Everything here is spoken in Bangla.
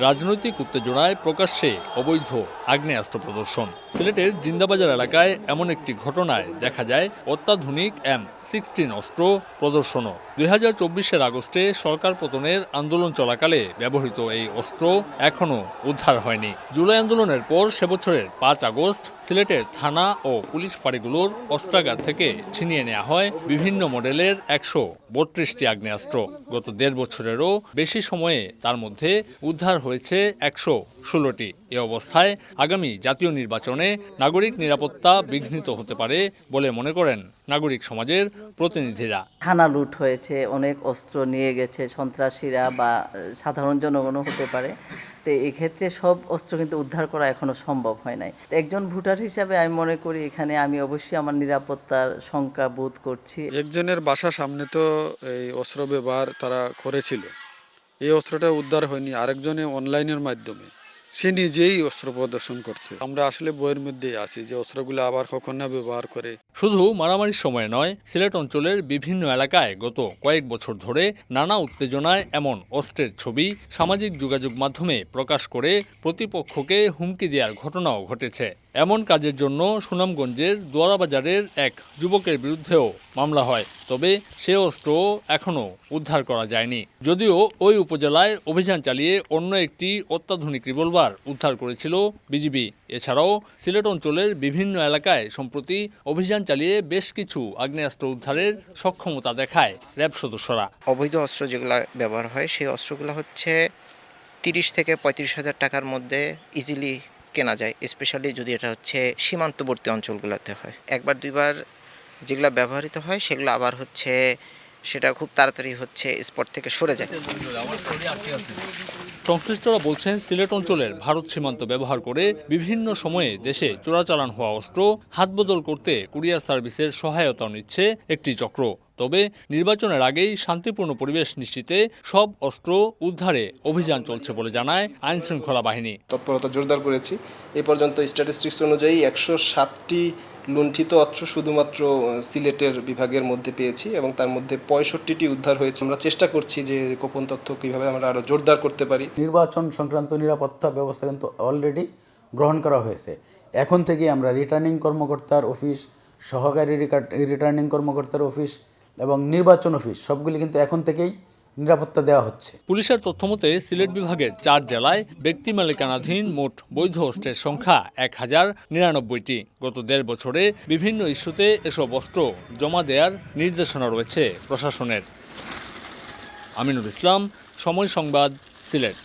রাজনৈতিক উত্তেজনায় প্রকাশ্যে অবৈধ আগ্নেয়াস্ত্র প্রদর্শন। সিলেটের জিন্দাবাজার এলাকায় এমন একটি ঘটনায় দেখা যায় অত্যাধুনিক M16 অস্ত্র প্রদর্শনও। 2024 আগস্টে সরকার পতনের আন্দোলন চলাকালে ব্যবহৃত এই অস্ত্র এখনও উদ্ধার হয়নি। জুলাই আন্দোলনের পর সে বছরের 5 আগস্ট সিলেটের থানা ও পুলিশ ফাঁড়িগুলোর অস্ত্রাগার থেকে ছিনিয়ে নেওয়া হয় বিভিন্ন মডেলের 132টি আগ্নেয়াস্ত্র। গত 1.5 বছরেরও বেশি সময়ে তার মধ্যে উদ্ধার হয়েছে 116টি। এ অবস্থায় আগামী জাতীয় নির্বাচনে নাগরিক নিরাপত্তা বিঘ্নিত হতে পারে বলে মনে করেন নাগরিক সমাজের প্রতিনিধিরা। থানা লুট হয়েছে, অনেক অস্ত্র নিয়ে গেছে সন্ত্রাসীরা বা সাধারণ জনগণও হতে পারে। তো এই ক্ষেত্রে সব অস্ত্র কিন্তু উদ্ধার করা এখনো সম্ভব হয় নাই। একজন ভোটার হিসাবে আমি মনে করি এখানে আমি অবশ্যই আমার নিরাপত্তার শঙ্কা বোধ করছি। একজনের বাসার সামনে তো এই অস্ত্র ব্যবহার তারা করেছিল, এই অস্ত্রটা উদ্ধার হয়নি। আরেকজনে অনলাইনের মাধ্যমে সে নিজেই অস্ত্র প্রদর্শন করছে। আমরা আসলে বইয়ের মধ্যেই আছি যে অস্ত্রগুলো আবার কখন না ব্যবহার করে। শুধু মারামারির সময় নয়, সিলেট অঞ্চলের বিভিন্ন এলাকায় গত কয়েক বছর ধরে নানা উত্তেজনায় এমন অস্ত্রের ছবি সামাজিক যোগাযোগ মাধ্যমে প্রকাশ করে প্রতিপক্ষকে হুমকি দেওয়ার ঘটনাও ঘটেছে। এমন কাজের জন্য সুনামগঞ্জের দোয়ারাবাজারের এক যুবকের বিরুদ্ধেও মামলা হয়, তবে সে অস্ত্র এখনও উদ্ধার করা যায়নি। যদিও ওই উপজেলায় অভিযান চালিয়ে অন্য একটি অত্যাধুনিক রিভলভার উদ্ধার করেছিল বিজিবি। এছাড়াও সিলেট অঞ্চলের বিভিন্ন এলাকায় সম্প্রতি অভিযান চালিয়ে বেশ কিছু আগ্নেয়াস্ত্র উদ্ধারের সক্ষমতা দেখায় র্যাব সদস্যরা। অবৈধ অস্ত্র যেগুলো ব্যবহার হয় সেই অস্ত্রগুলো হচ্ছে 30 থেকে 35 হাজার টাকার মধ্যে ইজিলি কেনা যায়, স্পেশালি যদি এটা হচ্ছে সীমান্তবর্তী অঞ্চলগুলোতে হয়। একবার দুইবার যেগুলো ব্যবহৃত হয় সেগুলো আবার হচ্ছে সেটা খুব তাড়াতাড়ি হচ্ছে স্পট থেকে সরে যায়। সংশ্লিষ্টরা বলছেন, সিলেট অঞ্চলের ভারত সীমান্ত ব্যবহার করে বিভিন্ন সময়ে দেশে চোরাচালান হওয়া অস্ত্র হাতবদল করতে কুরিয়ার সার্ভিসের সহায়তা নিচ্ছে একটি চক্র। তবে নির্বাচনের আগেই শান্তিপূর্ণ পরিবেশ নিশ্চিতে সব অস্ত্র উদ্ধারে অভিযান চলছে বলে জানায় আইনশৃঙ্খলা বাহিনী। তৎপরতা জোরদার করেছি। এ পর্যন্ত স্ট্যাটিস্টিক্স অনুযায়ী 107টি লুণ্ঠিত অস্ত্র শুধুমাত্র সিলেটের বিভাগের মধ্যে পেয়েছি এবং তার মধ্যে 65টি উদ্ধার হয়েছে। আমরা চেষ্টা করছি যে গোপন তথ্য কীভাবে আমরা আরও জোরদার করতে পারি। নির্বাচন সংক্রান্ত নিরাপত্তা ব্যবস্থা কিন্তু অলরেডি গ্রহণ করা হয়েছে। এখন থেকে আমরা রিটার্নিং কর্মকর্তার অফিস, সহকারী রিটার্নিং কর্মকর্তার অফিস এবং নির্বাচন অফিস সবগুলি কিন্তু এখন থেকেই নিরাপত্তা দেওয়া হচ্ছে। পুলিশের তথ্যমতে সিলেট বিভাগের 4 জেলায় ব্যক্তি মালিকানাধীন মোট বৈধ অস্ত্রের সংখ্যা 1099টি। গত 1.5 বছরে বিভিন্ন ইস্যুতে এসব অস্ত্র জমা দেওয়ার নির্দেশনা রয়েছে প্রশাসনের। আমিনুল ইসলাম, সময় সংবাদ, সিলেট।